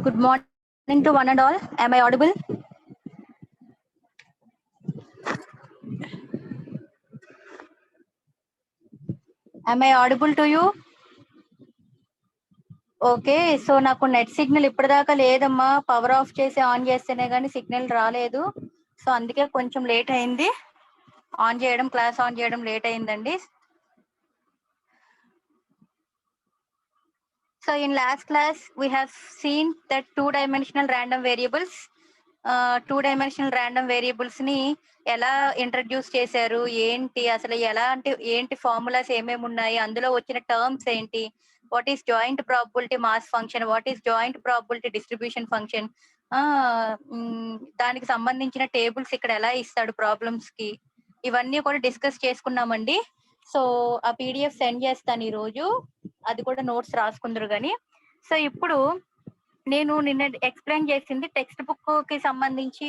Good morning to one and all. Am I audible? Am I audible to you? Okay. So, నాకు net signal ఇప్పటిదాకా లేదమ్మా. Power of చేసి on చేస్తేనే గానీ signal రాలేదు. So, అందుకే కొంచెం లేట్ అయింది. క్లాస్ ఆన్ చేయడం లేట్ అయిందండి. So, in last class, we have seen that two-dimensional random variables ని ఎలా ఇంట్రడ్యూస్ చేశారు, ఏంటి అసలు ఏంటి ఫార్ములాస్ ఏమేమి ఉన్నాయి, అందులో వచ్చిన టర్మ్స్ ఏంటి, what is joint probability mass function, what is joint probability distribution function, దానికి సంబంధించిన టేబుల్స్ ఇక్కడ ఎలా ఇస్తాడు ప్రాబ్లమ్స్ కి, ఇవన్నీ కూడా డిస్కస్ చేసుకున్నామండి. సో ఆ పీడిఎఫ్ సెండ్ చేస్తాను ఈ రోజు, అది కూడా నోట్స్ రాసుకుందరు కానీ. సో ఇప్పుడు నేను నిన్న ఎక్స్ప్లెయిన్ చేసింది టెక్స్ట్ బుక్ కి సంబంధించి,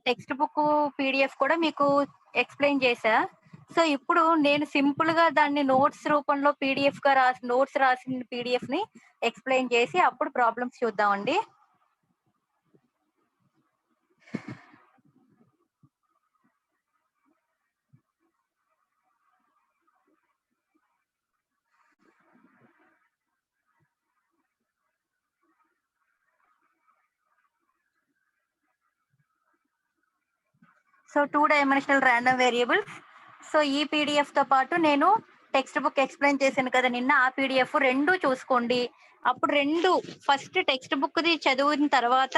టెక్స్ట్ బుక్ పీడిఎఫ్ కూడా మీకు ఎక్స్ప్లెయిన్ చేశా. సో ఇప్పుడు నేను సింపుల్ గా దాన్ని నోట్స్ రూపంలో పీడిఎఫ్ గా నోట్స్ రాసిన పీడిఎఫ్ ని ఎక్స్ప్లెయిన్ చేసి అప్పుడు ప్రాబ్లమ్స్ చూద్దామండి. So 2-dimensional random variables. So ఈ పీడిఎఫ్ తో పాటు నేను టెక్స్ట్ బుక్ ఎక్స్ప్లెయిన్ చేశాను కదా నిన్న, ఆ పీడిఎఫ్ రెండు చూసుకోండి. అప్పుడు ఫస్ట్ టెక్స్ట్ బుక్ ది చదివిన తర్వాత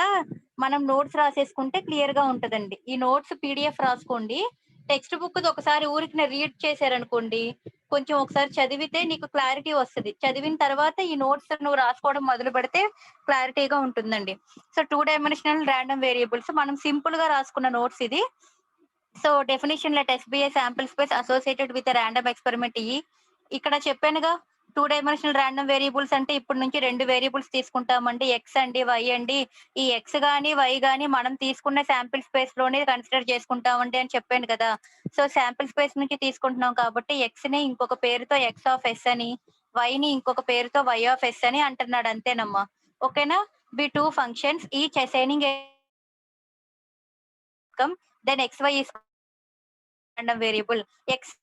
మనం నోట్స్ రాసేసుకుంటే క్లియర్ గా ఉంటదండి. ఈ నోట్స్ పీడిఎఫ్ రాసుకోండి. టెక్స్ట్ బుక్ ఒకసారి ఊరికి రీడ్ చేశారనుకోండి, కొంచెం ఒకసారి చదివితే నీకు క్లారిటీ వస్తుంది. చదివిన తర్వాత ఈ నోట్స్ నువ్వు రాసుకోవడం మొదలు పెడితే క్లారిటీగా ఉంటుందండి. సో 2-dimensional ర్యాండమ్ వేరియబుల్స్ మనం సింపుల్ గా రాసుకున్న నోట్స్ ఇది. So definition let SBI sample space associated with random experiment. ఇక్కడ చెప్పానుగా 2-dimensional ర్యాండమ్ వేరియబుల్స్ అంటే ఇప్పటి నుంచి 2 వేరియబుల్స్ తీసుకుంటామండి, ఎక్స్ అండి, వై అండి. ఈ ఎక్స్ గానీ వై గానీ మనం తీసుకున్న శాంపిల్ స్పేస్ లోనే కన్సిడర్ చేసుకుంటామండి అని చెప్పాను కదా. సో శాంపిల్ స్పేస్ నుంచి తీసుకుంటున్నాం కాబట్టి ఎక్స్ ని ఇంకొక పేరుతో ఎక్స్ ఆఫ్ ఎస్ అని, వై ని ఇంకొక పేరుతో వై ఆఫ్ ఎస్ అని అంటున్నాడు, అంతేనమ్మా. ఓకేనా? Be two functions each assigning then X Y is random variable. X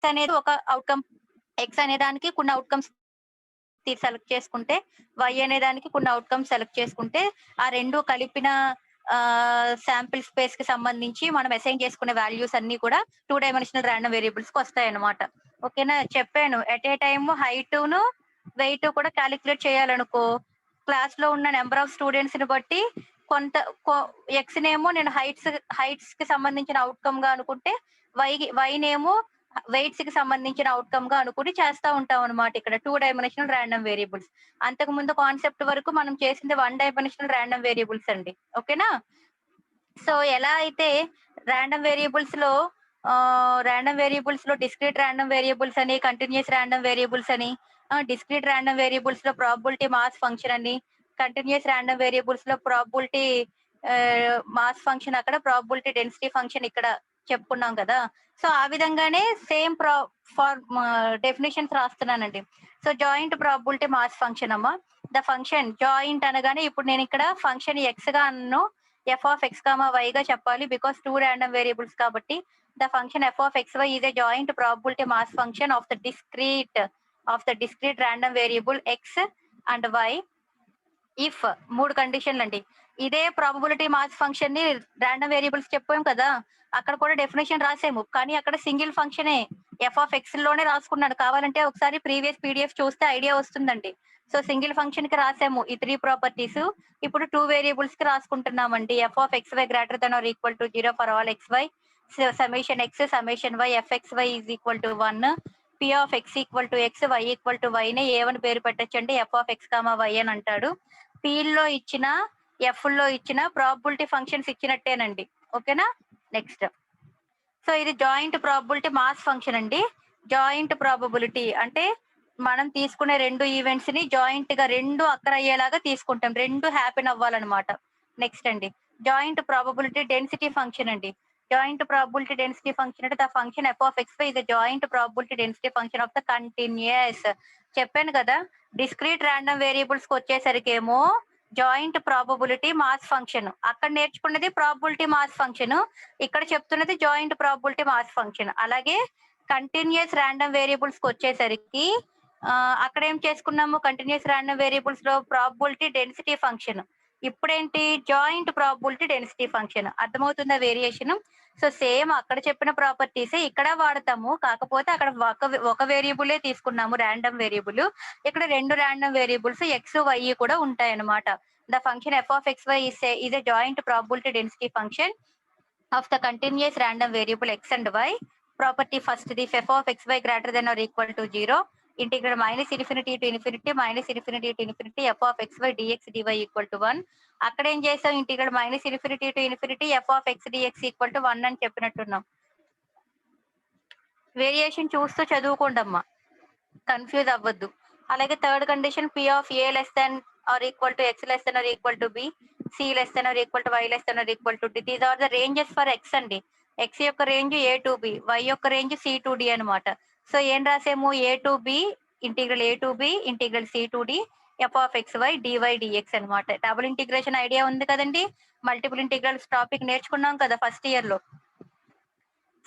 అనేది ఒక అవుట్కమ్, ఎక్స్ అనే దానికి కొన్ని అవుట్కమ్స్ సెలెక్ట్ చేసుకుంటే, వై అనే దానికి కొన్ని అవుట్కమ్స్ సెలెక్ట్ చేసుకుంటే, ఆ రెండు కలిపిన శాంపిల్ స్పేస్ కి సంబంధించి మనం అసైన్ చేసుకునే వాల్యూస్ అన్ని కూడా 2-dimensional ర్యాండమ్ వేరియబుల్స్ కి వస్తాయి అన్నమాట. ఓకేనా? చెప్పాను ఎట్ ఏ టైమ్ హైట్ ను వెయిట్ కూడా క్యాలిక్యులేట్ చేయాలనుకో, క్లాస్ లో ఉన్న నెంబర్ ఆఫ్ స్టూడెంట్స్ ని బట్టి కొంత ఎక్స్ నేమో నేను హైట్స్ కి సంబంధించిన అవుట్కమ్ గా అనుకుంటే, వై నేమో వెయిట్స్ కి సంబంధించిన అవుట్కమ్ గా అనుకుని చేస్తా ఉంటాం అనమాట. ఇక్కడ 2-dimensional ర్యాండమ్ వేరియబుల్స్. అంతకు ముందు కాన్సెప్ట్ వరకు మనం చేసింది 1-dimensional ర్యాండమ్ వేరియబుల్స్ అండి. ఓకేనా? సో ఎలా అయితే ర్యాండమ్ వేరియబుల్స్ లో డిస్క్రీట్ ర్యాండమ్ వేరియబుల్స్ అని, కంటిన్యూస్ ర్యాండమ్ వేరియబుల్స్ అని, డిస్క్రీట్ ర్యాండమ్ వేరియబుల్స్ లో ప్రాబబిలిటీ మాస్ ఫంక్షన్ అని, కంటిన్యూస్ ర్యాండమ్ వేరియబుల్స్ లో ప్రాబబిలిటీ మాస్ ఫంక్షన్ అక్కడ, ప్రాబబిలిటీ డెన్సిటీ ఫంక్షన్ ఇక్కడ చెప్పుకున్నాం కదా. సో ఆ విధంగానే సేమ్ డెఫినేషన్స్ రాస్తున్నానండి. So joint probability mass function అమ్మా. ద ఫంక్షన్ జాయింట్ అనగానే ఇప్పుడు నేను ఇక్కడ ఫంక్షన్ ఎక్స్ గా అన్ను, f of x comma y గా చెప్పాలి, బికాస్ 2 ర్యాండమ్ వేరియబుల్స్ కాబట్టి. The function F of X why is a joint probability mass function of the discrete random variable X and y if 3 కండిషన్లు అండి. ఇదే probability mass function ని random variables చెప్పాం కదా, అక్కడ కూడా డెఫినేషన్ రాసాము, కానీ అక్కడ సింగిల్ ఫంక్షనే ఎఫ్ ఆఫ్ ఎక్స్ లోనే రాసుకున్నాను. కావాలంటే ఒకసారి ప్రీవియస్ పీడిఎఫ్ చూస్తే ఐడియా వస్తుందండి. సో సింగిల్ ఫంక్షన్ కి రాసాము ఈ 3 ప్రాపర్టీస్. ఇప్పుడు 2 వేరియబుల్స్ కి రాసుకుంటున్నామండి. F of X why greater than or equal to 0 for all x y, summation x summation y f x why is equal to 1, p of x equal to x y equal to y నే ఏమని పేరు పెట్టచ్చండి, f of x comma y అని అంటాడు. P లో ఇచ్చిన, F లో ఇచ్చిన ప్రాబబిలిటీ ఫంక్షన్స్ ఇచ్చినట్టేనండి. ఓకేనా? నెక్స్ట్, సో ఇది జాయింట్ ప్రాబబిలిటీ మాస్ ఫంక్షన్ అండి. జాయింట్ ప్రాబబిలిటీ అంటే మనం తీసుకునే 2 ఈవెంట్స్ ని జాయింట్ గా 2 అక్కర్ అయ్యేలాగా తీసుకుంటాం, 2 హ్యాపీన్ అవ్వాలన్నమాట. నెక్స్ట్ అండి, జాయింట్ ప్రాబబిలిటీ డెన్సిటీ ఫంక్షన్ అండి. జాయింట్ ప్రాబబిలిటీ డెన్సిటీ ఫంక్షన్ అంటే the function F of X Y is the joint probability density function of the continuous. చెప్పాను కదా, డిస్క్రీట్ ర్యాండమ్ వేరియబుల్స్ కి వచ్చేసరికి ఏమో జాయింట్ ప్రాబబిలిటీ మాస్ ఫంక్షన్. అక్కడ నేర్చుకున్నది ప్రాబబిలిటీ మాస్ ఫంక్షన్. ఇక్కడ చెప్తున్నది జాయింట్ ప్రాబబిలిటీ మాస్ ఫంక్షన్. అలాగే కంటిన్యూస్ ర్యాండమ్ వేరియబుల్స్ వచ్చేసరికి అక్కడ ఏం చేసుకున్నాము, కంటిన్యూస్ ర్యాండమ్ వేరియబుల్స్ లో ప్రాబబిలిటీ డెన్సిటీ ఫంక్షన్. ఇప్పుడేంటి, జాయింట్ ప్రాబబిలిటీ డెన్సిటీ ఫంక్షన్. అర్థమవుతుందా వేరియేషన్? సో సేమ్ అక్కడ చెప్పిన ప్రాపర్టీస్ ఇక్కడ వాడతాము, కాకపోతే అక్కడ ఒక వేరియబులే తీసుకున్నాము ర్యాండమ్ వేరియబుల్. ఇక్కడ రెండు ర్యాండమ్ వేరియబుల్స్ ఎక్స్ వై కూడా ఉంటాయి అన్నమాట. The function F of X Y is a joint probability density function of the continuous random variable X and Y. Property first the F of X why greater than or equal to 0, integral minus infinity to infinity minus infinity to infinity F of X Y dx dy equal to 1. అక్కడ ఏం చేసాం, integral minus infinity to infinity F of X dx equal to 1 అని చెప్పినట్టున్నాం. Variation చూస్తూ చదువుకోండి అమ్మా, confuse అవ్వద్దు. అలాగే third condition p of a less than or equal to x less than or equal to b, c less than or equal to y less than or equal to d. These are the ranges for x అండి. X యొక్క range a to b, y యొక్క range c to d అనమాట. So ఏం రాసేము, a to b integral a to b integral c to d f of X why DY dx అనమాట. Double integration idea ఉంది కదండి, multiple integrals topic నేర్చుకున్నాం కదా first year లో.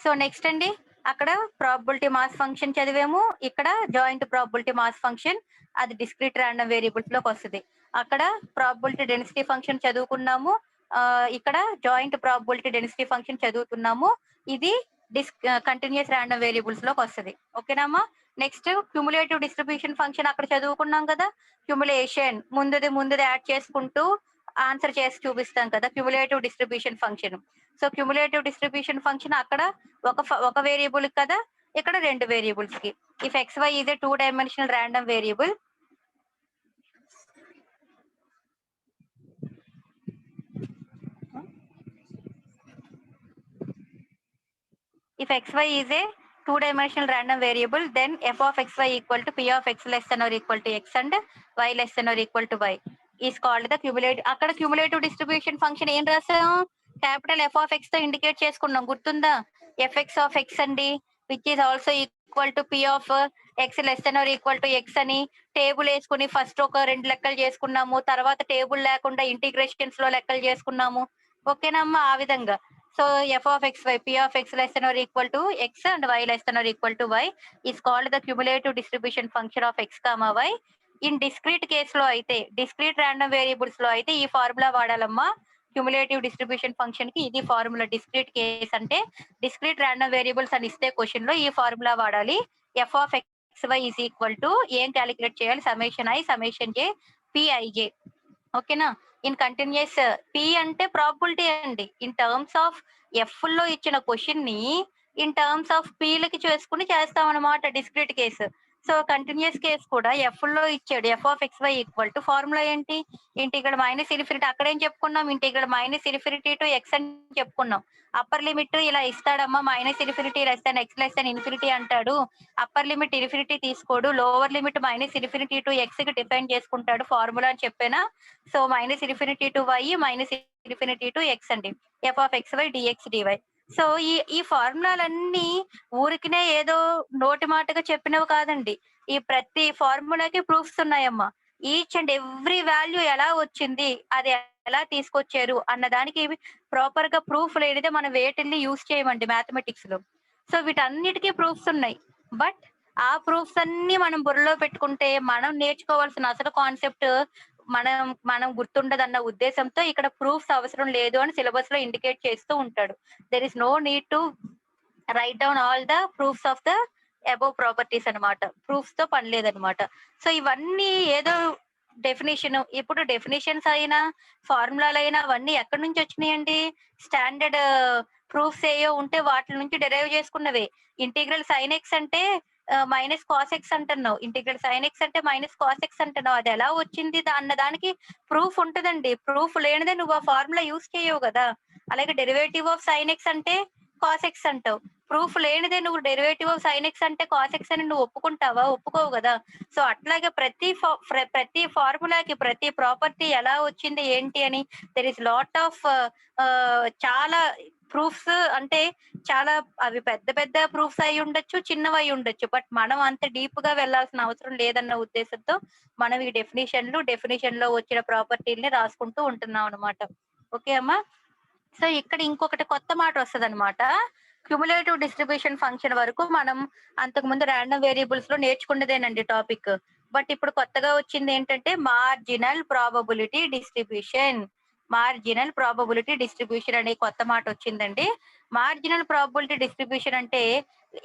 సో నెక్స్ట్ అండి, అక్కడ ప్రాబబిలిటీ మాస్ ఫంక్షన్ చదివాము, ఇక్కడ జాయింట్ ప్రాబబిలిటీ మాస్ ఫంక్షన్, అది డిస్క్రీట్ ర్యాండమ్ వేరియబుల్స్ లోకి వస్తుంది. అక్కడ ప్రాబబిలిటీ డెన్సిటీ ఫంక్షన్ చదువుకున్నాము, ఇక్కడ జాయింట్ ప్రాబబిలిటీ డెన్సిటీ ఫంక్షన్ చదువుతున్నాము. ఇది కంటిన్యూస్ ర్యాండమ్ వేరియబుల్స్ లోకి వస్తుంది. ఓకేనామా? నెక్స్ట్ క్యుములేటివ్ డిస్ట్రిబ్యూషన్ ఫంక్షన్ అక్కడ చదువుకున్నాం కదా. క్యుములేషన్ ముందుది యాడ్ చేసుకుంటూ ఆన్సర్ చేసి చూపిస్తాం కదా, cumulative distribution function. So cumulative distribution function అక్కడ ఒక వేరియబుల్ కదా, ఇక్కడ రెండు వేరియబుల్స్ కి. If X why is a 2 dimensional random variable, if xy is a 2-dimensional random variable, then f of xy equal to p of x less than or equal to x and y less than or equal to y is called the cumulative. అక్కడ cumulative distribution function ఏం రాసాం, capital F of X తో indicate చేసుకున్నాం, గుర్తుందా? F X of X అండి, which is also equal to P of X less than or equal to X అని table వేసుకుని first ఒక 2 లెక్కలు చేసుకున్నాము, తర్వాత టేబుల్ లేకుండా ఇంటిగ్రేషన్స్ లో లెక్కలు చేసుకున్నాము. ఓకేనమ్మా? ఆ విధంగా. So f of x y p of x less than or equal to x and y less than or equal to y is called the cumulative distribution function of x comma y. In discrete case లో అయితే, discrete random variables లో అయితే ఈ formula వాడాలమ్మా. Cumulative distribution function కి ఇది formula. Discrete case అంటే discrete random variables అని ఇస్తే క్వశ్చన్ లో ఈ ఫార్ములా వాడాలి. F of X why is equal to ఏం క్యాలిక్యులేట్ చేయాలి, summation I summation J P I J. ఓకేనా? ఇన్ కంటిన్యూస్ పి అంటే ప్రాబబిలిటీ అండి. ఇన్ టర్మ్స్ ఆఫ్ ఎఫ్ లో ఇచ్చిన క్వశ్చన్ ని ఇన్ టర్మ్స్ ఆఫ్ పి లకి చేసుకుని చేస్తాం అనమాట discrete case. So continuous case కూడా ఎఫ్ లో ఇచ్చాడు, f of X y equal to formula ఏంటి, ఇంటిగ్రల్ మైనస్ ఇన్ఫినిటీ. అక్కడేం చెప్పుకున్నాం, integral minus infinity to X అని చెప్పుకున్నాం. అప్పర్ లిమిట్ ఇలా ఇస్తాడమ్మా, minus infinity less than x less than infinity అంటాడు. అప్పర్ లిమిట్ ఇన్ఫినిటీ తీసుకోడు, lower limit minus infinity to x కి డిఫైన్ చేసుకుంటాడు ఫార్ములా అని చెప్పేనా. So minus infinity to y minus infinity to X అండి, F of X Y dx dy. So ఈ ఫార్ములాలన్నీ ఊరికినే ఏదో నోటి మాటగా చెప్పినవి కాదండి. ఈ ప్రతి ఫార్ములాకి ప్రూఫ్స్ ఉన్నాయమ్మా. ఈచ్ అండ్ ఎవ్రీ వాల్యూ ఎలా వచ్చింది, అది ఎలా తీసుకొచ్చారు అన్న దానికి ప్రాపర్ గా ప్రూఫ్ లేనిదే మనం వేటిల్ని యూజ్ చేయమండి మ్యాథమెటిక్స్ లో. సో వీటన్నిటికీ ప్రూఫ్స్ ఉన్నాయి. బట్ ఆ ప్రూఫ్స్ అన్ని మనం బుర్రలో పెట్టుకుంటే మనం నేర్చుకోవాల్సిన అసలు కాన్సెప్ట్ మనం గుర్తుండదన్న ఉద్దేశంతో ఇక్కడ ప్రూఫ్స్ అవసరం లేదు అని సిలబస్ లో ఇండికేట్ చేస్తూ ఉంటాడు. There is no need to write down all the proofs of the above properties అనమాట. ప్రూఫ్స్ తో పని లేదనమాట. సో ఇవన్నీ ఏదో డెఫినేషన్, ఇప్పుడు డెఫినేషన్స్ అయినా ఫార్ములాలు అయినా అవన్నీ ఎక్కడి నుంచి వచ్చినాయండి, స్టాండర్డ్ ప్రూఫ్స్ ఏయో ఉంటే వాటి నుంచి డెరైవ్ చేసుకున్నవే. ఇంటిగ్రల్ సైన్ ఎక్స్ అంటే మైనస్ కాస్ ఎక్స్ అంటున్నావు, ఇంటిగ్రల్ సైన్ ఎక్స్ అంటే మైనస్ కాస్ ఎక్స్ అంటున్నావు, అది ఎలా వచ్చింది అన్న దానికి ప్రూఫ్ ఉంటదండి. ప్రూఫ్ లేనిదే నువ్వు ఆ ఫార్ములా యూజ్ చేయవు కదా. అలాగే డెరివేటివ్ ఆఫ్ సైన్ ఎక్స్ అంటే కాస్ ఎక్స్ అంటావు, ప్రూఫ్ లేనిదే నువ్వు డెరివేటివ్ ఆఫ్ సైన్ ఎక్స్ అంటే కాస్ ఎక్స్ అని నువ్వు ఒప్పుకుంటావా? ఒప్పుకోవు కదా. సో అట్లాగే ప్రతి ఫార్ములాకి ప్రతి ప్రాపర్టీ ఎలా వచ్చింది ఏంటి అని దెర్ ఇస్ లాట్ ఆఫ్ చాలా ప్రూఫ్స్ అంటే చాలా అవి పెద్ద పెద్ద ప్రూఫ్స్ అయి ఉండొచ్చు, చిన్నవి అయి ఉండొచ్చు. బట్ మనం అంత డీప్ గా వెళ్ళాల్సిన అవసరం లేదన్న ఉద్దేశంతో మనం ఈ డెఫినిషన్ లో వచ్చిన ప్రాపర్టీల్ని రాసుకుంటూ ఉంటున్నాం అనమాట. ఓకే అమ్మా. సో ఇక్కడ ఇంకొకటి కొత్త మాట వస్తుంది అనమాట. క్యుములేటివ్ డిస్ట్రిబ్యూషన్ ఫంక్షన్ వరకు మనం అంతకు ముందు ర్యాండమ్ వేరియబుల్స్ లో నేర్చుకున్నదేనండి టాపిక్. బట్ ఇప్పుడు కొత్తగా వచ్చింది ఏంటంటే మార్జినల్ ప్రాబబిలిటీ డిస్ట్రిబ్యూషన్ అనే కొత్త మాట వచ్చిందండి. మార్జినల్ ప్రాబబిలిటీ డిస్ట్రిబ్యూషన్ అంటే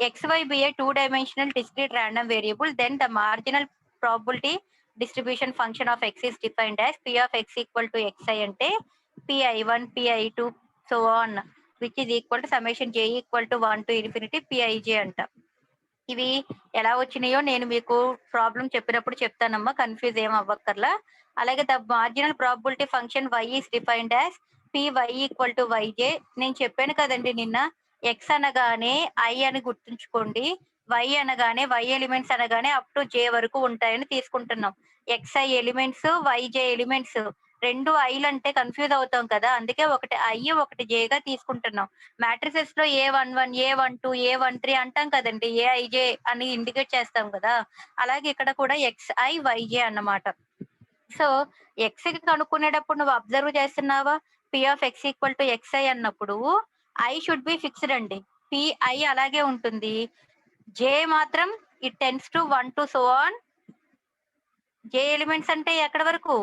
XY be a 2-dimensional discrete random variable, then the marginal probability distribution function of x is defined as p of x equal to xi అంటే pi1 pi2 so on which is equal to summation j equal to 1 to infinity pij అంట. ఇవి ఎలా వచ్చినాయో నేను మీకు problem చెప్పినప్పుడు చెప్తానమ్మా, confuse ఏం అవ్వక్కర్లా. అలాగే the marginal probability function y is defined as py equal to yj. నేను చెప్పాను కదండి నిన్న, x అనగానే i అని గుర్తుంచుకోండి, y అనగానే y ఎలిమెంట్స్ అనగానే అప్ టు j వరకు ఉంటాయని తీసుకుంటున్నాం. xi ఎలిమెంట్స్, yj ఎలిమెంట్స్, రెండు ఐలు అంటే కన్ఫ్యూజ్ అవుతాం కదా, అందుకే ఒకటి ఐ ఒకటి జేగా తీసుకుంటున్నాం. మ్యాట్రిసెస్ లో A11, A12, A13 అంటాం కదండి, ఏఐజే అని ఇండికేట్ చేస్తాం కదా, అలాగే ఇక్కడ కూడా XI YJ అన్నమాట. సో ఎక్స్ కి కనుక్కునేటప్పుడు నువ్వు అబ్జర్వ్ చేస్తున్నావా, P of x equal to XI అన్నప్పుడు ఐ షుడ్ బి ఫిక్స్డ్ అండి, పిఐ అలాగే ఉంటుంది. జే మాత్రం it tense to 1 to so on. J elements అంటే ఎక్కడ వరకు,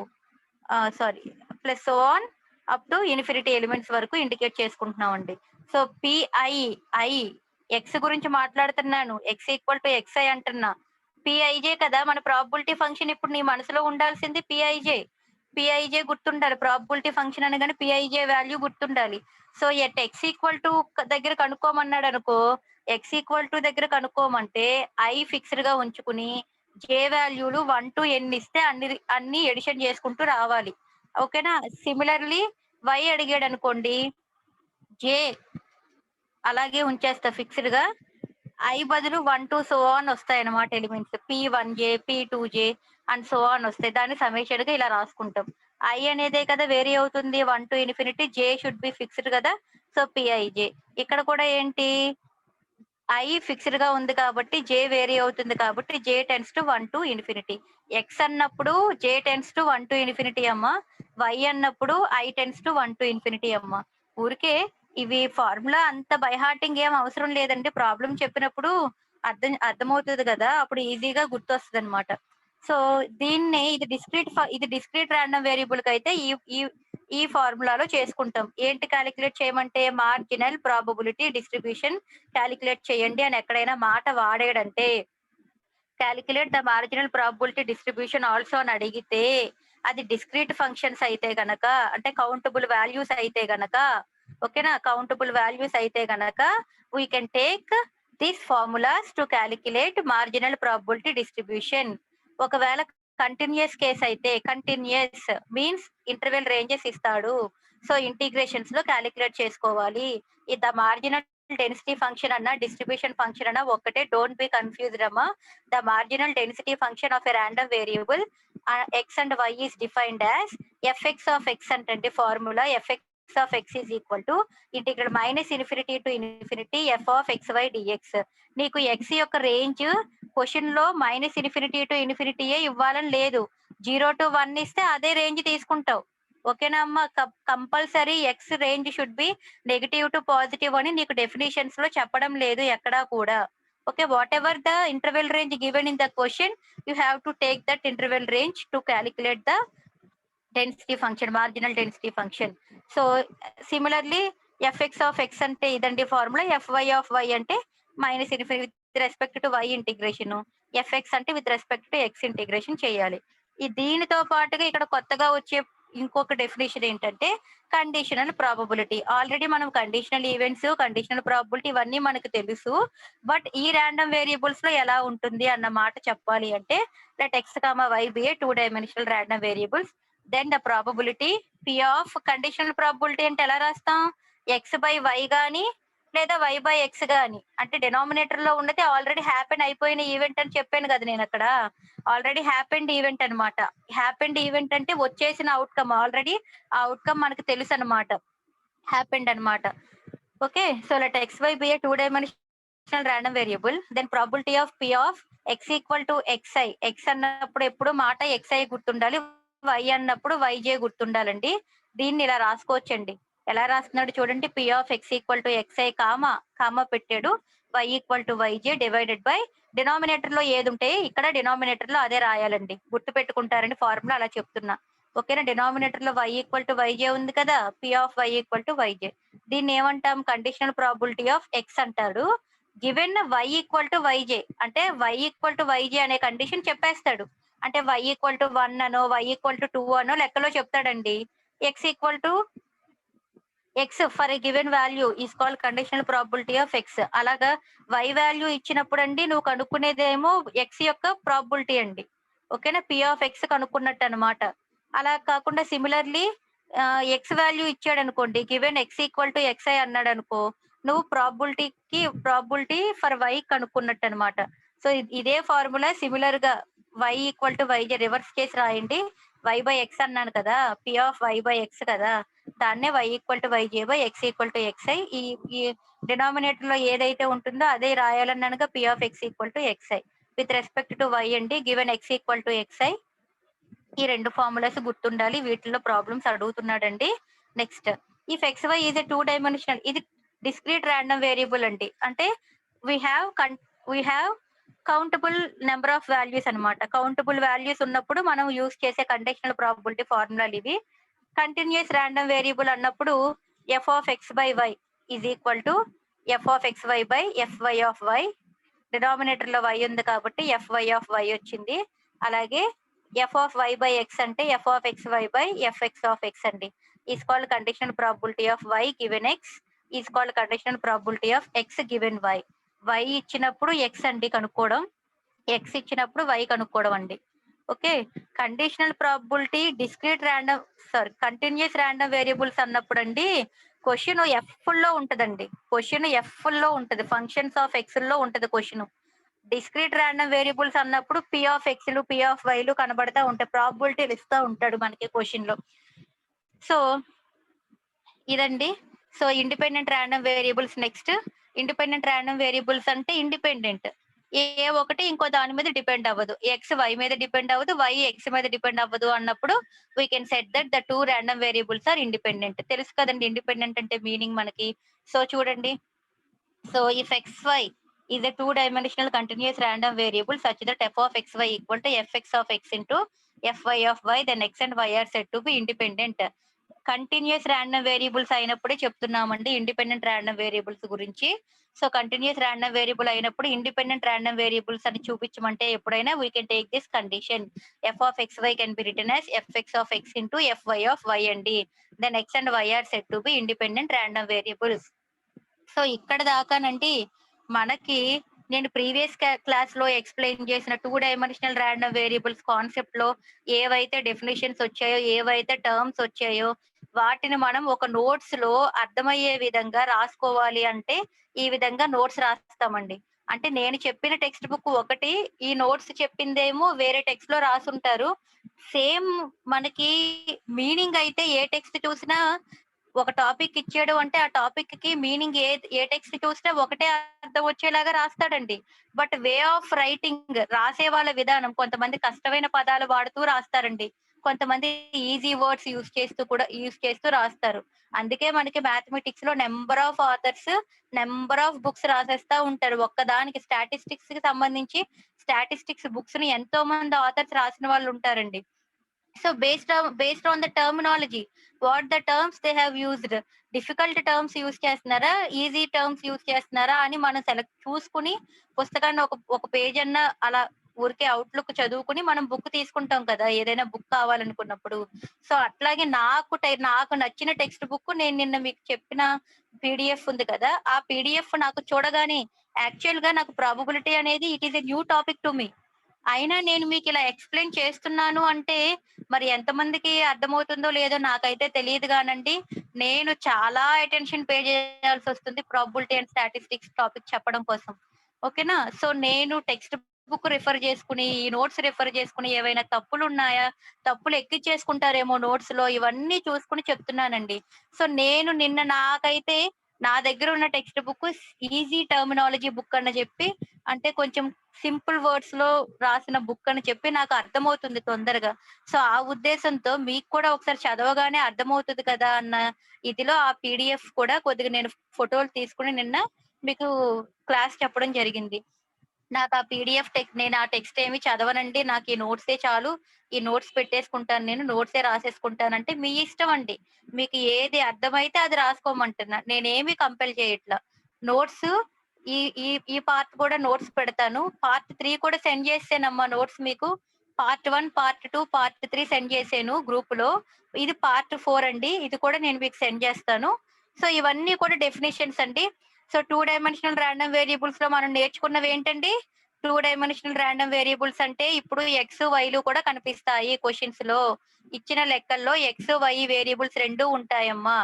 sorry plus so on up to infinity elements వరకు ఇండికేట్ చేసుకుంటున్నాం అండి. సో పిఐ ఎక్స్ గురించి మాట్లాడుతున్నాను, ఎక్స్ ఈక్వల్ టు XI అంటున్నా, పిఐజే కదా మన ప్రాబబిలిటీ ఫంక్షన్. ఇప్పుడు నీ మనసులో ఉండాల్సింది పిఐజే గుర్తుండాలి. ప్రాబబిలిటీ ఫంక్షన్ అనగానే పిఐజే వాల్యూ గుర్తుండాలి. So at x equal to దగ్గర కనుక్కోమన్నాడు అనుకో, ఎక్స్ ఈక్వల్ టు దగ్గర కనుక్కోమంటే ఐ ఫిక్స్డ్ గా ఉంచుకుని జే వాల్యూలు 1 to n ఇస్తే అన్ని ఎడిషన్ చేసుకుంటూ రావాలి. ఓకేనా. సిమిలర్లీ వై అడిగాడు అనుకోండి, జే అలాగే ఉంచేస్తా ఫిక్స్డ్ గా, ఐ బదులు 1 to so on వస్తాయి అన్నమాట elements, P1J P2J and so on వస్తాయి. దాన్ని సమేషన్ గా ఇలా రాసుకుంటాం. ఐ అనేదే కదా వేరీ అవుతుంది 1 to infinity, J should be fixed కదా, సో పిఐజే. ఇక్కడ కూడా ఏంటి, ఐ ఫిక్స్డ్ గా ఉంది కాబట్టి జే వేరీ అవుతుంది కాబట్టి j tends to 1 to infinity. X అన్నప్పుడు j tends to 1 to infinity అమ్మ, వై అన్నప్పుడు i tends to 1 to infinity అమ్మ. ఊరికే ఇవి ఫార్ములా అంత బైహార్టింగ్ ఏం అవసరం లేదండి, ప్రాబ్లం చెప్పినప్పుడు అర్థమవుతుంది కదా, అప్పుడు ఈజీగా గుర్తొస్తుంది అనమాట. సో దీన్ని ఇది డిస్క్రీట్ ర్యాండమ్ వేరియబుల్ కి అయితే ఈ ఫార్ములాలో చేసుకుంటాం. ఏంటి క్యాలిక్యులేట్ చేయమంటే మార్జినల్ ప్రాబబిలిటీ డిస్ట్రిబ్యూషన్ క్యాలిక్యులేట్ చేయండి అని ఎక్కడైనా మాట వాడాడంటే, calculate the marginal probability distribution also అని అడిగితే, అది డిస్క్రీట్ ఫంక్షన్స్ అయితే గనక, అంటే కౌంటబుల్ వాల్యూస్ అయితే గనక, ఓకేనా, కౌంటబుల్ వాల్యూస్ అయితే గనక we can take these formulas to calculate marginal probability distribution. ఒకవేళ కంటిన్యూస్ కేస్ అయితే, కంటిన్యూస్ మీన్స్ ఇంటర్వెల్ రేంజెస్ ఇస్తాడు, సో ఇంటిగ్రేషన్స్ లో క్యాలిక్యులేట్ చేసుకోవాలి. ద మార్జినల్ డెన్సిటీ ఫంక్షన్ అన్న డిస్ట్రిబ్యూషన్ ఫంక్షన్ అన్న ఒక్కటే, డోంట్ బి కన్ఫ్యూజ్డ్ అమ్మా. The marginal density function of a random variable X and y is defined as f x of x అంటే formula f x of x is equal to integral -minus infinity to infinity F of XY dx. నీకు X యొక్క range question లో -infinity to ఇన్ఫినిటీయే ఇవ్వాలని లేదు, 0 to 1 ఇస్తే అదే range తీసుకుంటావు. ఓకేనా అమ్మ. Compulsory x range should be negative to positive అని నీకు డెఫినేషన్స్ లో చెప్పడం లేదు ఎక్కడా కూడా. Okay, whatever the interval range given in the question, you have to take that interval range to calculate the density function, marginal density function. So similarly f x of x అంటే ఇదండి formula, f y of y అంటే -minus infinity with respect to y integration, f x అంటే with respect to x integration చేయాలి. దీనితో పాటుగా ఇక్కడ కొత్తగా వచ్చే ఇంకొక డెఫినేషన్ ఏంటంటే కండిషనల్ ప్రాబబిలిటీ. ఆల్రెడీ మనం కండిషనల్ ఈవెంట్స్, కండిషనల్ ప్రాబబిలిటీ ఇవన్నీ మనకు తెలుసు, బట్ ఈ ర్యాండమ్ వేరియబుల్స్ లో ఎలా ఉంటుంది అన్న మాట చెప్పాలి అంటే, let X comma Y be a 2-dimensional random variables, then the probability P of conditional probability అంటే ఎలా రాస్తాం, ఎక్స్ బై వై గాని లేదా వై బై ఎక్స్ గాని, అంటే డినామినేటర్ లో ఉన్నది ఆల్రెడీ హ్యాపెన్ అయిపోయిన ఈవెంట్ అని చెప్పాను కదా నేను అక్కడ, ఆల్రెడీ హ్యాపెండ్ ఈవెంట్ అనమాట. హ్యాపెండ్ ఈవెంట్ అంటే వచ్చేసిన అవుట్కమ్, ఆల్రెడీ ఆ అవుట్కమ్ మనకు తెలుసు అనమాట, హ్యాపెండ్ అనమాట. Okay, so let xy be a two-dimensional random variable. Then probability of p of x equal to xi. x అన్నప్పుడు ఎప్పుడు మాట xi గుర్తుండాలి. y అన్నప్పుడు yj గుర్తుండాలండి. దీన్ని ఇలా రాసుకోవచ్చండి. ఎలా రాస్తున్నాడు చూడండి. p of x equal to xi comma పెట్టాడు. y equal to yj divided by denominator లో ఏది ఉంటే ఇక్కడ డినామినేటర్ లో అదే రాయాలండి. గుర్తు పెట్టుకుంటారని ఫార్ములా అలా చెప్తున్నా. ఓకేనా, డినామినేటర్ లో y ఈక్వల్ టు yj ఉంది కదా, p of y equal to yj. దీన్ని ఏమంటాం, కండిషనల్ ప్రాబిలిటీ ఆఫ్ x అంటాడు. Given y equal to yj అంటే y ఈక్వల్ టు yj అనే కండిషన్ చెప్పేస్తాడు. అంటే y ఈక్వల్ టు 1 అనో y ఈక్వల్ టు 2 అనో లెక్కలో చెప్తాడండి. x equal to X for a given value is called conditional probability of X. అలాగా y value ఇచ్చినప్పుడు అండి నువ్వు కనుక్కునేదేమో x యొక్క ప్రాబిలిటీ అండి. ఓకేనా, p ఆఫ్ x కనుక్కున్నట్టు అనమాట. అలా కాకుండా సిమిలర్లీ ఎక్స్ వాల్యూ ఇచ్చాడు అనుకోండి, given x equal to xi అన్నాడు అనుకో, నువ్వు ప్రాబిలిటీ ఫర్ y కనుక్కున్నట్టు అనమాట. సో ఇదే ఫార్ములా సిమిలర్ గా y equal to yj reverse చేసి రాయండి. y బై x అన్నాను కదా, p of y by x కదా, దాన్నే y equal to yj by x equal to xi. ఈ డినామినేటర్ లో ఏదైతే ఉంటుందో అదే రాయాలన్నానుగా, p of x equal to xi with respect to y అండి. Given x equal to xi. ఈ రెండు ఫార్ములాస్ గుర్తుండాలి. వీటిల్లో ప్రాబ్లమ్స్ అడుగుతున్నాడండి. Next, if xy is a two dimensional, ఇది డిస్క్రీట్ ర్యాండమ్ వేరియబుల్ అండి. అంటే we have countable number of values అన్నమాట. కౌంటబుల్ వాల్యూస్ ఉన్నప్పుడు మనం యూజ్ చేసే కండిషనల్ ప్రాబిలిటీ ఫార్ములాలు ఇవి. కంటిన్యూస్ ర్యాండమ్ వేరియబుల్ అన్నప్పుడు F of X by Y is equal to F of X why by F why of Y. Denominator లో y ఉంది కాబట్టి ఎఫ్ వై ఆఫ్ వై వచ్చింది. అలాగే f of y by x అంటే f of X why by f x of X అండి. Is called conditional probability of y given x is called conditional probability of x given y. వై ఇచ్చినప్పుడు x అండి కనుక్కోవడం, x ఇచ్చినప్పుడు y కనుక్కోవడం అండి. Okay, conditional probability discrete random continuous random variables అన్నప్పుడు అండి క్వశ్చన్ ఎఫ్ లో ఉంటదండి. క్వశ్చన్ ఎఫ్ లో ఉంటది, ఫంక్షన్స్ ఆఫ్ ఎక్స్ లో ఉంటది క్వశ్చన్. డిస్క్రీట్ ర్యాండమ్ వేరియబుల్స్ అన్నప్పుడు పి ఆఫ్ ఎక్స్ లు పి ఆఫ్ వైలు కనబడతా ఉంటాయి, ప్రాబిలిటీలు ఇస్తా ఉంటాడు మనకి క్వశ్చన్ లో. సో ఇదండి. So independent random variables. Next, independent random variables అంటే ఇండిపెండెంట్, ఏ ఒకటి ఇంకో దాని మీద డిపెండ్ అవ్వదు. ఎక్స్ వై మీద డిపెండ్ అవ్వదు, వై ఎక్స్ మీద డిపెండ్ అవ్వదు అన్నప్పుడు we can set that the two random variables are independent. తెలుసు కదండి ఇండిపెండెంట్ అంటే మీనింగ్ మనకి. సో చూడండి, so if xy is a two-dimensional continuous random variable such that f of xy equal to fx of x into fy of y, then x and y are said to be independent. Continuous random variables అయినప్పుడే చెప్తున్నామండి independent random variables గురించి. So continuous random variable అయినప్పుడు independent random variables అని చూపించమంటే ఎప్పుడైనా we can take this condition, f of X y can be return as f x of x into f y of y అండి. Then x and y are said to be independent random variables. So ఇక్కడ దాకానండి మనకి నేను previous class లో explain చేసిన two dimensional random variables concept లో ఏవైతే definitions వచ్చాయో, ఏవైతే టర్మ్స్ వచ్చాయో, వాటిని మనం ఒక నోట్స్ లో అర్థమయ్యే విధంగా రాసుకోవాలి అంటే ఈ విధంగా నోట్స్ రాస్తామండి. అంటే నేను చెప్పిన టెక్స్ట్ బుక్ ఒకటి, ఈ నోట్స్ చెప్పిందేమో వేరే టెక్స్ట్ లో రాసుంటారు. సేమ్ మనకి మీనింగ్ అయితే ఏ టెక్స్ట్ చూసినా ఒక టాపిక్ ఇచ్చాడు అంటే ఆ టాపిక్ కి మీనింగ్ ఏ టెక్స్ట్ చూసినా ఒకటే అర్థం వచ్చేలాగా రాస్తాడండి. బట్ వే ఆఫ్ రైటింగ్, రాసే వాళ్ళ విధానం, కొంతమంది కష్టమైన పదాలు వాడుతూ రాస్తారండి, కొంతమంది ఈజీ వర్డ్స్ యూజ్ చేస్తూ రాస్తారు. అందుకే మనకి మ్యాథమెటిక్స్ లో number of authors, number of books రాసేస్తా ఉంటారు. ఒక్కదానికి స్టాటిస్టిక్స్ కి సంబంధించి స్టాటిస్టిక్స్ బుక్స్ ని ఎంతో మంది ఆథర్స్ రాసిన వాళ్ళు ఉంటారండి. So based on the terminology, what the terms they have used, difficult terms use చేస్తున్నారా, ఈజీ టర్మ్స్ యూజ్ చేస్తున్నారా అని మనం చూసుకుని పుస్తకాన్ని ఒక పేజ్ అన్న అలా ఊరికే అవుట్లుక్ చదువుకుని మనం బుక్ తీసుకుంటాం కదా ఏదైనా బుక్ కావాలనుకున్నప్పుడు. సో అట్లాగే నాకు నచ్చిన టెక్స్ట్ బుక్ నేను నిన్న మీకు చెప్పిన పీడిఎఫ్ ఉంది కదా, ఆ పీడిఎఫ్ నాకు చూడగానే యాక్చువల్ గా నాకు ప్రాబబిలిటీ అనేది it is a new topic to me. అయినా నేను మీకు ఇలా ఎక్స్ప్లెయిన్ చేస్తున్నాను అంటే మరి ఎంతమందికి అర్థమవుతుందో లేదో నాకైతే తెలియదు కానండి. నేను చాలా అటెన్షన్ పే చేయాల్సి వస్తుంది ప్రాబిలిటీ అండ్ స్టాటిస్టిక్స్ టాపిక్ చెప్పడం కోసం. ఓకేనా, సో నేను టెక్స్ట్ బుక్ రిఫర్ చేసుకుని, ఈ నోట్స్ రిఫర్ చేసుకుని ఏవైనా తప్పులు ఉన్నాయా, తప్పులు ఎక్కిచ్చేసుకుంటారేమో నోట్స్ లో, ఇవన్నీ చూసుకుని చెప్తున్నానండి. సో నేను నిన్న నాకైతే నా దగ్గర ఉన్న text book easy terminology book అని చెప్పి, అంటే కొంచెం సింపుల్ వర్డ్స్ లో రాసిన బుక్ అని చెప్పి నాకు అర్థమవుతుంది తొందరగా. సో ఆ ఉద్దేశంతో మీకు కూడా ఒకసారి చదవగానే అర్థమవుతుంది కదా అన్న ఇదిలో ఆ పీడిఎఫ్ కూడా కొద్దిగా నేను ఫోటోలు తీసుకుని నిన్న మీకు క్లాస్ చెప్పడం జరిగింది. నాకు ఆ పీడిఎఫ్ నేను ఆ టెక్స్ట్ ఏమి చదవనండి. నాకు ఈ నోట్సే చాలు. ఈ నోట్స్ పెట్టేసుకుంటాను నేను. నోట్సే రాసేసుకుంటానంటే మీ ఇష్టం అండి. మీకు ఏది అర్థమైతే అది రాసుకోమంటున్నా. నేనేమి కంపెల్ చేయట్లా. నోట్స్ ఈ ఈ ఈ పార్ట్ కూడా నోట్స్ పెడతాను. పార్ట్ 3 కూడా సెండ్ చేసానమ్మా నోట్స్ మీకు. పార్ట్ 1, పార్ట్ 2, పార్ట్ 3 సెండ్ చేశాను గ్రూప్‌లో. ఇది పార్ట్ 4 అండి. ఇది కూడా నేను మీకు సెండ్ చేస్తాను. సో ఇవన్నీ కూడా డెఫినిషన్స్ అండి. సో 2 డైమెన్షనల్ రాండమ్ వేరియబుల్స్ లో మనం నేర్చుకున్నవి ఏంటండి? 2 డైమెన్షనల్ రాండమ్ వేరియబుల్స్ అంటే ఇప్పుడు ఎక్స్, వైలు కూడా కనిపిస్తాయి క్వెషన్స్ లో. ఇచ్చిన లెక్కల్లో ఎక్స్, వై వేరియబుల్స్ 2 ఉంటాయమ్మా.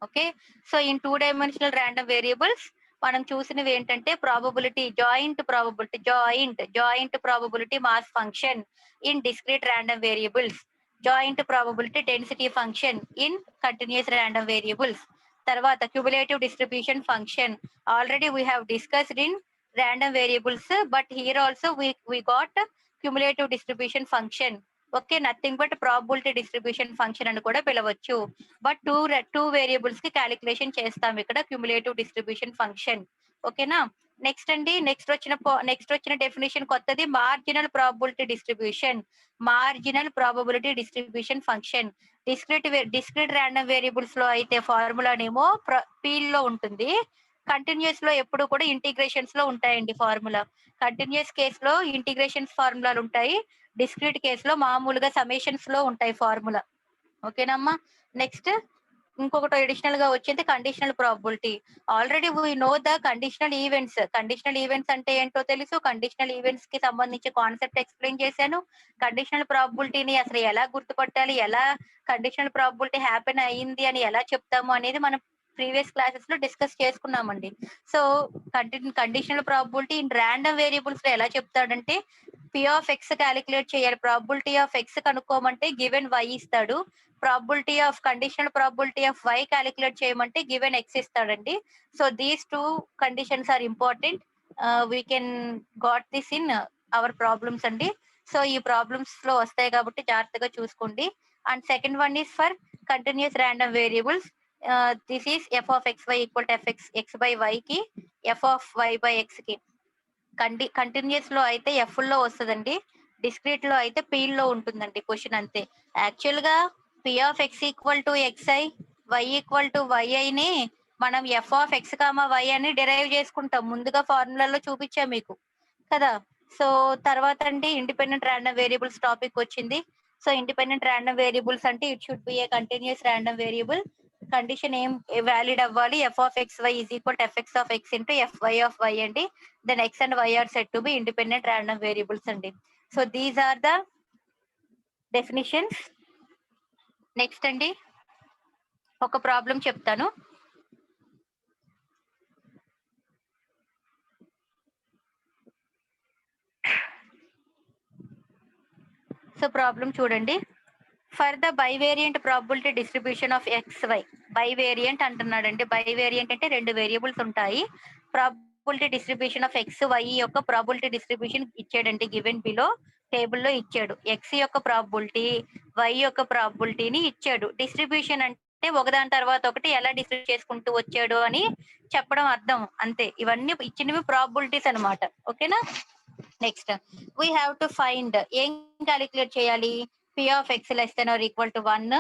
Okay. So in 2 dimensional random variables మనం చూసినవి ఏంటంటే probability, joint probability mass function in discrete random variables, joint probability density function in continuous random variables. తర్వాత cumulative distribution function already we have discussed in random variables, but here also we got cumulative distribution function. Okay, nothing but probability distribution function అని కూడా పిలవచ్చు. But two variables కి calculation చేస్తాం ఇక్కడ cumulative distribution function. ఓకేనా. Next అండి, next వచ్చిన definition కొత్తది marginal probability distribution. Marginal probability distribution function discrete random variables లో అయితే ఫార్ములానేమో పీ లో ఉంటుంది. కంటిన్యూస్ లో ఎప్పుడు కూడా ఇంటిగ్రేషన్స్ లో ఉంటాయండి ఫార్ములా. కంటిన్యూస్ కేస్ లో ఇంటిగ్రేషన్స్ ఫార్ములాలు ఉంటాయి. డిస్క్రీట్ కేస్ లో మామూలుగా సమేషన్స్ లో ఉంటాయి ఫార్ములా. ఓకేనమ్మా. నెక్స్ట్ ఇంకొకటి అడిషనల్ గా వచ్చేది conditional probability. Already we know the conditional events. Conditional events అంటే ఏంటో తెలుసు. కండిషనల్ ఈవెంట్స్ కి సంబంధించి కాన్సెప్ట్ ఎక్స్ప్లెయిన్ చేశాను. కండిషనల్ ప్రాబిలిటీని అసలు ఎలా గుర్తుపట్టాలి, ఎలా కండిషనల్ ప్రాబిలిటీ హ్యాపెన్ అయ్యింది అని ఎలా చెప్తాము అనేది మనం ప్రీవియస్ క్లాసెస్ లో డిస్కస్ చేసుకున్నామండి. So conditional probability in random variables లో ఎలా చెప్తాడంటే పి ఆఫ్ ఎక్స్ క్యాలిక్యులేట్ చేయాలి. ప్రాబిలిటీ ఆఫ్ ఎక్స్ కనుక్కోమంటే గివెన్ వై ఇస్తాడు. Probability of conditional probability of y calculate చేయమంటే గివెన్ ఎక్స్ ఇస్తాడండి. So these two conditions are important. We can got this in our problems అండి. So ఈ problems లో వస్తాయి కాబట్టి జాగ్రత్తగా చూసుకోండి. And second one is for continuous random variables. This is f of X y equal to x by y కి f of y by x కి. Continuous లో అయితే ఎఫ్ లో వస్తుందండి. డిస్క్రీట్ లో అయితే పీ లో ఉంటుందండి క్వశ్చన్ అంతే. యాక్చువల్ గా p of x equal to x i, y equal to వైఐని మనం f of x comma y అని డిరైవ్ చేసుకుంటాం. ముందుగా ఫార్ములాలో చూపించా మీకు కదా. సో తర్వాత అండి ఇండిపెండెంట్ ర్యాండమ్ వేరియబుల్స్ టాపిక్ వచ్చింది. సో ఇండిపెండెంట్ ర్యాండమ్ వేరియబుల్స్ అంటే it should be a continuous random variable. Condition ఏం వ్యాలిడ్ అవ్వాలి? F of X why is equal to F of x into f why of y అండి. Then x and y are set to be independent random variables అండి. So these are the definitions. Next అండి ఒక problem చెప్తాను. So problem చూడండి. For the bivariate probability distribution of X y. Bivariate అంటున్నాడండి. Bivariate అంటే రెండు variables ఉంటాయి. Probability distribution of X y యొక్క ప్రాబిలిటీ డిస్ట్రిబ్యూషన్ ఇచ్చాడండి గివెన్ బిలో టేబుల్లో ఇచ్చాడు. ఎక్స్ యొక్క ప్రాబిలిటీ, వై యొక్క ప్రాబిలిటీని ఇచ్చాడు. డిస్ట్రిబ్యూషన్ అంటే ఒకదాని తర్వాత ఒకటి ఎలా డిస్ట్రిబ్యూట్ చేసుకుంటూ వచ్చాడు అని చెప్పడం అర్థం అంతే. ఇవన్నీ ఇచ్చినవి ప్రాబిలిటీస్ అనమాట. ఓకేనా. Next we have to find. ఏం క్యాలిక్యులేట్ చేయాలి? P of X less than or equal to 1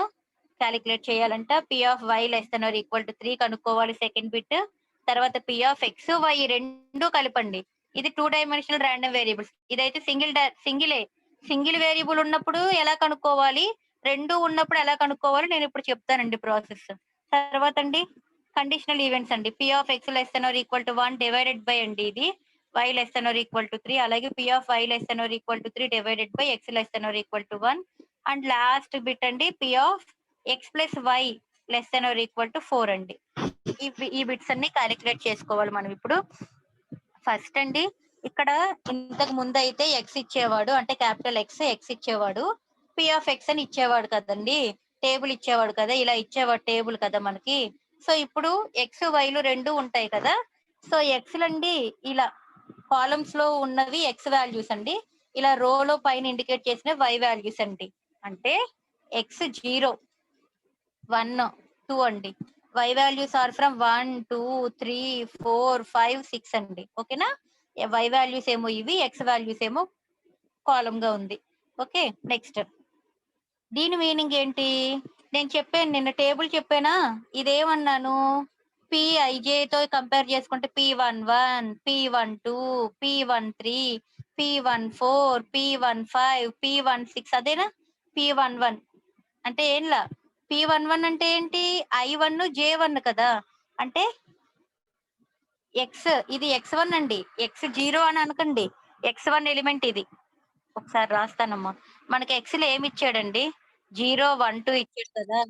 calculate చేయాలంట. P of y less than or equal to 3 కనుక్కోవాలి సెకండ్ బిట్. తర్వాత పి ఆఫ్ ఎక్స్ వై రెండు కలపండి. ఇది 2 డైమెన్షనల్ ర్యాండమ్ వేరియబుల్స్. ఇదైతే single variable ఉన్నప్పుడు ఎలా కనుక్కోవాలి, రెండు ఉన్నప్పుడు ఎలా కనుక్కోవాలి నేను ఇప్పుడు చెప్తానండి ప్రాసెస్. తర్వాత అండి కండిషనల్ ఈవెంట్స్ అండి. P of X less than or equal to 1 divided by అండి ఇది y less than or equal to 3. అలాగే p of y less than or equal to 3 divided by x less than or equal to 1. And last bit అండి p of x plus y less than or equal to 4 అండి. ఈ bits అన్ని calculate చేసుకోవాలి మనం ఇప్పుడు. First అండి ఇక్కడ ఇంతకు ముందు అయితే ఎక్స్ ఇచ్చేవాడు, అంటే క్యాపిటల్ ఎక్స్ ఇచ్చేవాడు. p of x అని ఇచ్చేవాడు కదండి, టేబుల్ ఇచ్చేవాడు కదా, ఇలా ఇచ్చేవాడు టేబుల్ కదా మనకి. సో ఇప్పుడు ఎక్స్ వైలు రెండు ఉంటాయి కదా. సో ఎక్స్లండి ఇలా కాలమ్స్ లో ఉన్నవి ఎక్స్ వాల్యూస్ అండి, ఇలా రోలో పైన ఇండికేట్ చేసిన వై వాల్యూస్ అండి. అంటే ఎక్స్ 0, 1, 2 అండి. వై వాల్యూస్ ఆర్ ఫ్రమ్ 1, 2, 3, 4, 5, 6 అండి. ఓకేనా. వై వాల్యూస్ ఏమో ఇవి, ఎక్స్ వాల్యూస్ ఏమో కాలమ్ గా ఉంది. ఓకే, నెక్స్ట్ దీని మీనింగ్ ఏంటి? నేను చెప్పాను నిన్న టేబుల్ చెప్పానా, ఇదేమన్నాను, పిఐజేతో కంపేర్ చేసుకుంటే P11, P12, P13, P14, P15, P16 అదేనా. P11 అంటే ఏంలా, P11 అంటే ఏంటి, I1 J1 కదా. అంటే ఎక్స్, ఇది X1 అండి, X0 అని అనకండి, X1 ఎలిమెంట్ ఇది. ఒకసారి రాస్తానమ్మా. మనకి ఎక్స్ లో ఏమి ఇచ్చాడండి, 0, 1, 2 ఇచ్చాడు కదా.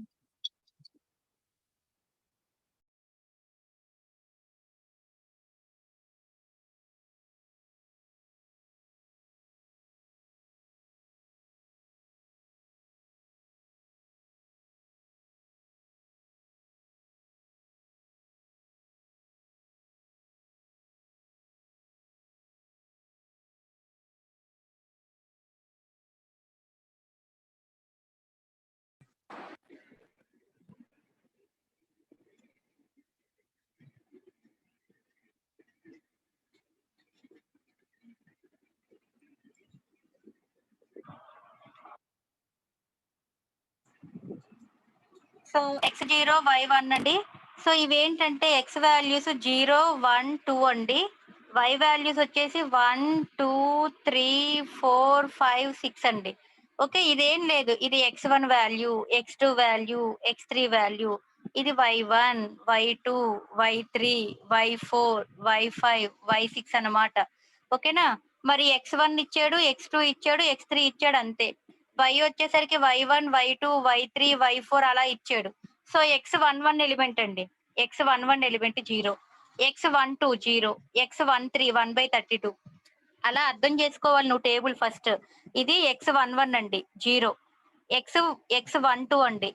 సో X0, Y1 అండి. సో ఇవేంటంటే ఎక్స్ వాల్యూస్ 0, 1, 2 అండి. వై వాల్యూస్ వచ్చేసి 1, 2, 3, 4, 5, 6 అండి. ఓకే, ఇదేం లేదు, ఇది X1 value, X2 value, X3 value, ఇది Y1, Y2, Y3, Y4, Y5, Y6 అన్నమాట. ఓకేనా. మరి X1 ఇచ్చాడు, X2 ఇచ్చాడు, X3 ఇచ్చాడు, అంతే. వై వచ్చేసరికి Y1, Y2, Y3, Y4 అలా ఇచ్చాడు. సో X11 ఎలిమెంట్ అండి, X11 ఎలిమెంట్ 0, X12 0, X13 1/32. అలా అర్థం చేసుకోవాలి నువ్వు టేబుల్ ఫస్ట్. ఇది X11 అండి 0, X12 అండి,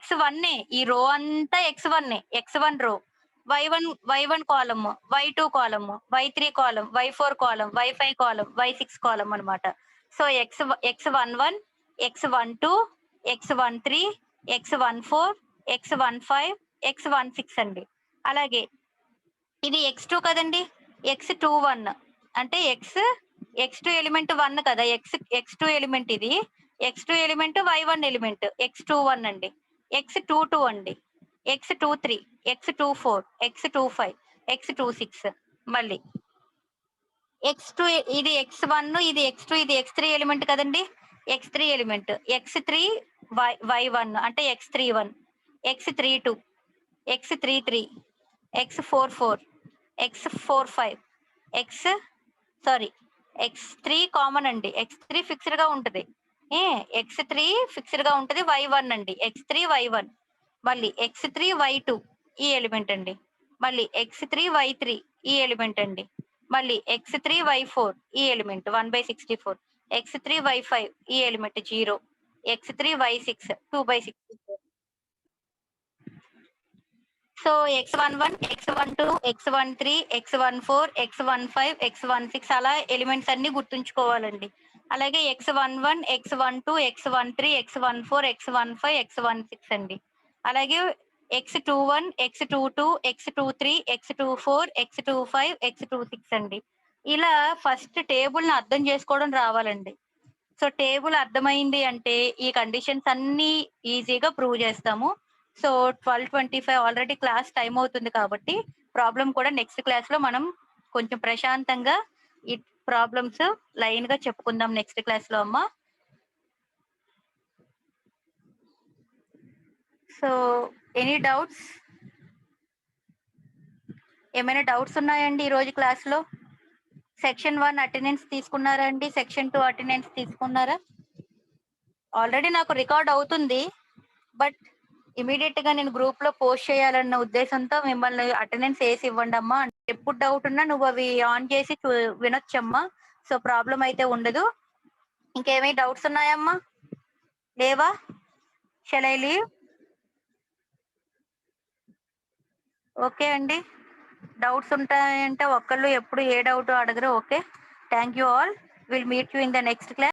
X1 ఈ రో అంతా X1, X1 row. Y1 column, Y2 column, Y3 column, Y4 column, Y5 column, Y6 column అన్నమాట. So X11, X12, X13, X14, X15, X16 అండి. అలాగే ఇది X2 కదండి, X21 అంటే X2 ఎలిమెంట్ 1 కదా, X2 ఎలిమెంట్ ఇది, X2 element Y1 element X21 అండి. X22 అండి, X23, X24, X25, X26. మళ్ళీ X2 ఇది X1, ఇది X2, ఇది X3 ఎలిమెంట్ కదండి, X3 ఎలిమెంట్ X3 Y1 అంటే X31, X32, X33, X44, X45, X3 common అండి, X3 ఫిక్స్డ్ గా ఉంటది. X3 ఫిక్స్డ్ గా ఉంటది, Y1 అండి, X3 Y1. మళ్ళీ X3 Y2 ఈ ఎలిమెంట్ అండి. మళ్ళీ X3 Y3 ఈ ఎలిమెంట్ అండి. మళ్ళీ X3 Y4 ఈ ఎలిమెంట్ 1/64, X3 Y5 ఈ element 0, X3 Y6 2/64. So X11, X12, X13, X14, X15, X16 అలా ఎలిమెంట్స్ అన్ని గుర్తుంచుకోవాలండి. అలాగే X11, X12, X13, X14, X15, X16 అండి. అలాగే X21, X22, X23, X24, X25, X26 అండి. ఇలా ఫస్ట్ టేబుల్ ని అర్థం చేసుకోవడం రావాలండి. సో టేబుల్ అర్థమైంది అంటే ఈ కండిషన్స్ అన్ని ఈజీగా ప్రూవ్ చేస్తాము. సో 12:25 ఆల్రెడీ క్లాస్ టైం అవుతుంది కాబట్టి ప్రాబ్లం కూడా నెక్స్ట్ క్లాస్ లో మనం కొంచెం ప్రశాంతంగా ఈ ప్రాబ్లమ్స్ లైన్ గా చెప్పుకుందాం నెక్స్ట్ క్లాస్ లో అమ్మా. సో ఎనీ డౌట్స్, ఏమైనా డౌట్స్ ఉన్నాయండి ఈ రోజు క్లాస్ లో? సెక్షన్ 1 అటెండెన్స్ తీసుకున్నారా అండి? సెక్షన్ 2 అటెండెన్స్ తీసుకున్నారా? ఆల్రెడీ నాకు రికార్డ్ అవుతుంది, బట్ ఇమీడియట్ గా నేను గ్రూప్ లో పోస్ట్ చేయాలన్న ఉద్దేశంతో మిమ్మల్ని అటెండెన్స్ వేసి ఇవ్వండి అమ్మా. ఎప్పుడు డౌట్ ఉన్నా నువ్వు అవి ఆన్ చేసి వినొచ్చమ్మా. సో ప్రాబ్లం అయితే ఉండదు. ఇంకేమీ డౌట్స్ ఉన్నాయమ్మా? లేవా? Shall I leave? ఓకే అండి. డౌట్స్ ఉంటాయంటే ఒక్కళ్ళు ఎప్పుడు ఏ డౌట్ అడగరు. Okay. Thank you all. Will meet you in the next class.